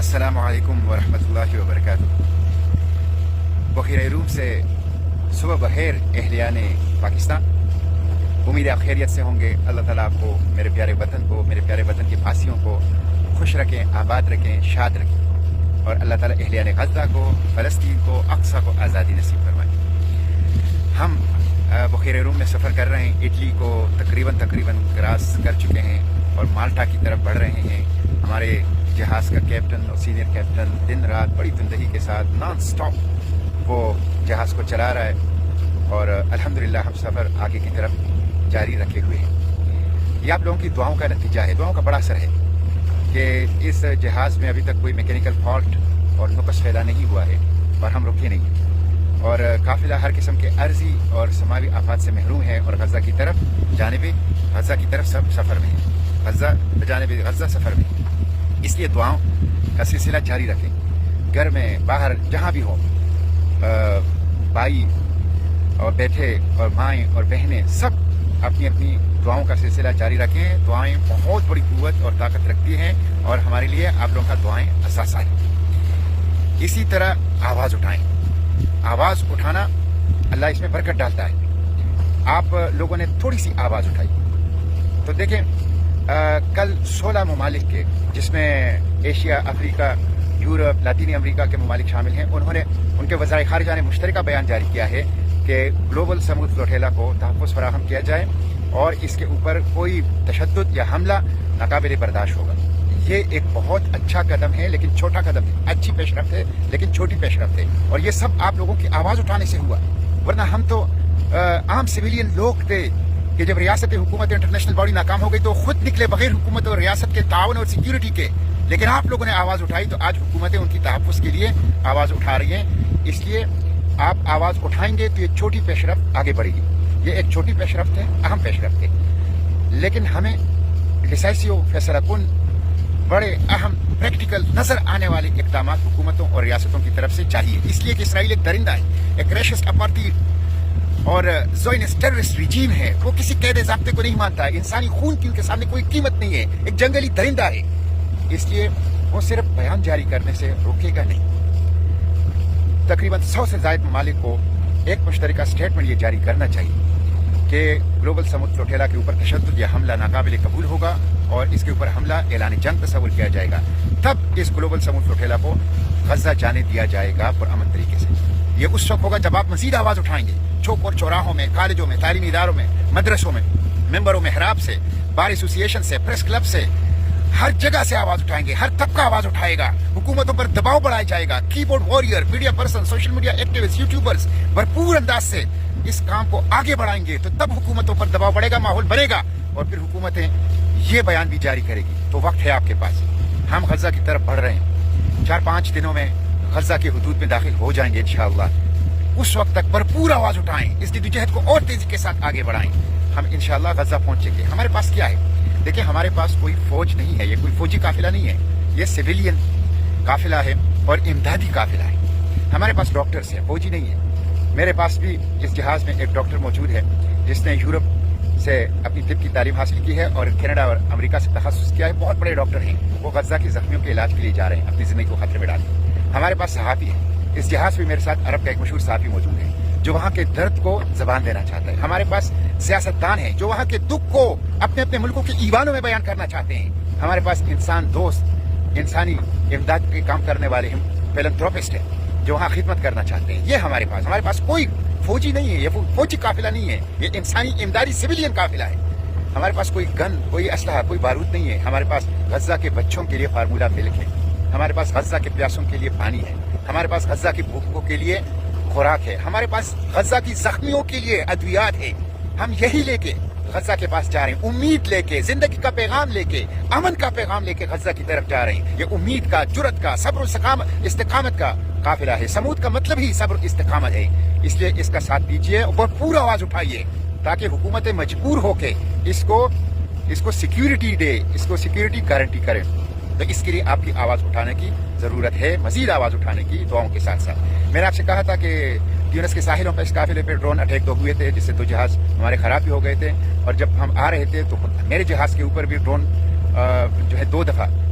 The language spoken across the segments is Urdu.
السلام علیکم ورحمۃ اللہ وبرکاتہ۔ بخیر روم سے صبح بخیر اہلیان پاکستان، امید آپ خیریت سے ہوں گے۔ اللہ تعالیٰ آپ کو، میرے پیارے وطن کے بھاسیوں کو خوش رکھیں، آباد رکھیں، شاد رکھیں، اور اللہ تعالیٰ اہلیان غزہ کو، فلسطین کو، اقصیٰ کو آزادی نصیب فرمائیں۔ ہم بخیر روم میں سفر کر رہے ہیں، اٹلی کو تقریباً کراس کر چکے ہیں اور مالٹا کی طرف بڑھ رہے ہیں۔ ہمارے جہاز کا کیپٹن اور سینئر کیپٹن دن رات بڑی تندہی کے ساتھ نان سٹاپ وہ جہاز کو چلا رہا ہے، اور الحمدللہ ہم سفر آگے کی طرف جاری رکھے ہوئے ہیں۔ یہ آپ لوگوں کی دعاؤں کا نتیجہ ہے، دعاؤں کا بڑا اثر ہے کہ اس جہاز میں ابھی تک کوئی میکینیکل فالٹ اور نقص پیدا نہیں ہوا ہے اور ہم رکے نہیں، اور قافلہ ہر قسم کے عرضی اور سماوی آفات سے محروم ہے، اور غزہ کی طرف سب سفر میں ہے، جانب غزہ سفر میں ہے۔ اس لیے دعاؤں کا سلسلہ جاری رکھیں، گھر میں باہر جہاں بھی ہو، بھائی اور بیٹھے اور مائیں اور بہنیں سب اپنی اپنی دعاؤں کا سلسلہ جاری رکھیں۔ دعائیں بہت بڑی قوت اور طاقت رکھتی ہیں، اور ہمارے لیے آپ لوگوں کا دعائیں اثاثہ ہیں۔ اسی طرح آواز اٹھائیں، آواز اٹھانا اللہ اس میں برکت ڈالتا ہے۔ آپ لوگوں نے تھوڑی سی آواز اٹھائی تو دیکھیں، کل 16 ممالک کے، جس میں ایشیا، افریقہ، یورپ، لاطینی امریکہ کے ممالک شامل ہیں، انہوں نے، ان کے وزرائے خارجہ نے مشترکہ بیان جاری کیا ہے کہ گلوبل سمود فلوٹیلا کو تحفظ فراہم کیا جائے، اور اس کے اوپر کوئی تشدد یا حملہ ناقابل برداشت ہوگا۔ یہ ایک بہت اچھا قدم ہے، لیکن چھوٹا قدم ہے، اچھی پیش رفت ہے لیکن چھوٹی پیش رفت ہے، اور یہ سب آپ لوگوں کی آواز اٹھانے سے ہوا، ورنہ ہم تو عام سویلین لوگ تھے کہ جب ریاست حکومت انٹرنیشنل باڈی ناکام ہو گئی تو خود نکلے بغیر حکومت اور ریاست کے تعاون اور سیکیورٹی کے، لیکن آپ لوگوں نے آواز اٹھائی تو آج حکومتیں ان کی تحفظ کے لیے آواز اٹھا رہی ہیں۔ اس لیے آپ آواز اٹھائیں گے تو یہ چھوٹی پیش رفت آگے بڑھے گی۔ یہ ایک چھوٹی پیش رفت ہے، اہم پیش رفت ہے، لیکن ہمیں ڈیسائسو، فیصلہ کن، بڑے اہم پریکٹیکل نظر آنے والے اقدامات حکومتوں اور ریاستوں کی طرف سے چاہیے، اس لیے کہ اسرائیل ایک درندہ ہے، ایک ریشسٹ اپارٹھیڈ اور زائنسٹ ٹیررسٹ رجیم ہے۔ وہ کسی قید ضابطے کو نہیں مانتا ہے، انسانی خون کی ان کے سامنے کوئی قیمت نہیں ہے، ایک جنگلی درندہ ہے۔ اس لیے وہ صرف بیان جاری کرنے سے روکے گا نہیں۔ تقریباً 100 سے زائد ممالک کو ایک مشترکہ اسٹیٹمنٹ یہ جاری کرنا چاہیے کہ گلوبل سمود فلوٹیلا کے اوپر تشدد یا حملہ ناقابل قبول ہوگا، اور اس کے اوپر حملہ اعلان جنگ تصور کیا جائے گا، تب اس گلوبل سمود فلوٹیلا کو غزہ جانے دیا جائے گا پرامن طریقے سے۔ یہ اس وقت ہوگا جب آپ مزید آواز اٹھائیں گے، چوک اور چوراہوں میں، کالجوں میں، تعلیمی اداروں میں، مدرسوں میں، ممبروں محراب سے، بار ایسوسی ایشن سے، پریس کلب سے، ہر جگہ سے آواز اٹھائیں گے، ہر طبقہ آواز اٹھائے گا، حکومتوں پر دباؤ بڑھایا جائے گا۔ کی board warrior, media person, social media activist, YouTubers بھرپور انداز سے اس کام کو آگے بڑھائیں گے تو تب حکومتوں پر دباؤ بڑھے گا، ماحول بنے گا، اور پھر حکومتیں یہ بیان بھی جاری کرے گی۔ تو وقت ہے آپ کے پاس، ہم غزہ کی طرف بڑھ رہے ہیں، 4-5 دنوں میں غزہ کے حدود میں داخل ہو جائیں گے انشاءاللہ۔ اس وقت تک بھرپور آواز اٹھائیں، اس جدوجہد کو اور تیزی کے ساتھ آگے بڑھائیں، ہم انشاءاللہ غزہ پہنچیں گے۔ ہمارے پاس کیا ہے؟ دیکھیں، ہمارے پاس کوئی فوج نہیں ہے، یہ کوئی فوجی قافلہ نہیں ہے، یہ سویلین قافلہ ہے اور امدادی قافلہ ہے۔ ہمارے پاس ڈاکٹرز ہیں، فوجی نہیں ہے۔ میرے پاس بھی اس جہاز میں ایک ڈاکٹر موجود ہے جس نے یورپ سے اپنی طب کی تعلیم حاصل کی ہے اور کینیڈا اور امریکہ سے تخصص کیا ہے، بہت بڑے ڈاکٹر ہیں، وہ غزہ کے زخمیوں کے علاج کے لیے جا رہے ہیں، اپنی زندگی کو خطرے میں ڈال کے۔ ہمارے پاس صحافی ہے، اس جہاز میں میرے ساتھ عرب کا ایک مشہور صحافی موجود ہے جو وہاں کے درد کو زبان دینا چاہتا ہے۔ ہمارے پاس سیاستدان ہیں جو وہاں کے دکھ کو اپنے اپنے ملکوں کے ایوانوں میں بیان کرنا چاہتے ہیں۔ ہمارے پاس انسان دوست، انسانی امداد کے کام کرنے والے فیلنتھروپسٹ ہیں جو وہاں خدمت کرنا چاہتے ہیں۔ یہ ہمارے پاس کوئی فوجی نہیں ہے، یہ فوجی قافلہ نہیں ہے، یہ انسانی امدادی سویلین قافلہ ہے۔ ہمارے پاس کوئی گن، کوئی اسلحہ، کوئی بارود نہیں ہے۔ ہمارے پاس غزہ کے بچوں کے لیے فارمولہ ملک ہے، ہمارے پاس غزہ کے پیاسوں کے لیے پانی ہے، ہمارے پاس غزہ کے بھوکوں کے لیے خوراک ہے، ہمارے پاس غزہ کی زخمیوں کے لیے ادویات ہے۔ ہم یہی لے کے غزہ کے پاس جا رہے ہیں، امید لے کے، زندگی کا پیغام لے کے، امن کا پیغام لے کے غزہ کی طرف جا رہے ہیں۔ یہ امید کا، جرت کا، صبر و استقامت کا قافلہ ہے۔ سمود کا مطلب ہی صبر و استقامت ہے، اس لیے اس کا ساتھ دیجیے اور پورا آواز اٹھائیے تاکہ حکومتیں مجبور ہو کے اس کو سیکیورٹی دے، اس کو سیکیورٹی گارنٹی کرے۔ تو اس کے لیے آپ کی آواز اٹھانے کی ضرورت ہے، مزید آواز اٹھانے کی دعاؤں کے ساتھ ساتھ۔ میں نے آپ سے کہا تھا کہ ٹیونس کے ساحلوں پر اس قافلے پہ ڈرون اٹیک 2 ہوئے تھے، جس سے 2 جہاز ہمارے خراب بھی ہو گئے تھے، اور جب ہم آ رہے تھے تو میرے جہاز کے اوپر بھی ڈرون جو ہے 2 دفعہ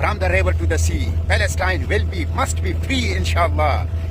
from the river to the sea. Palestine will be, must be free inshallah.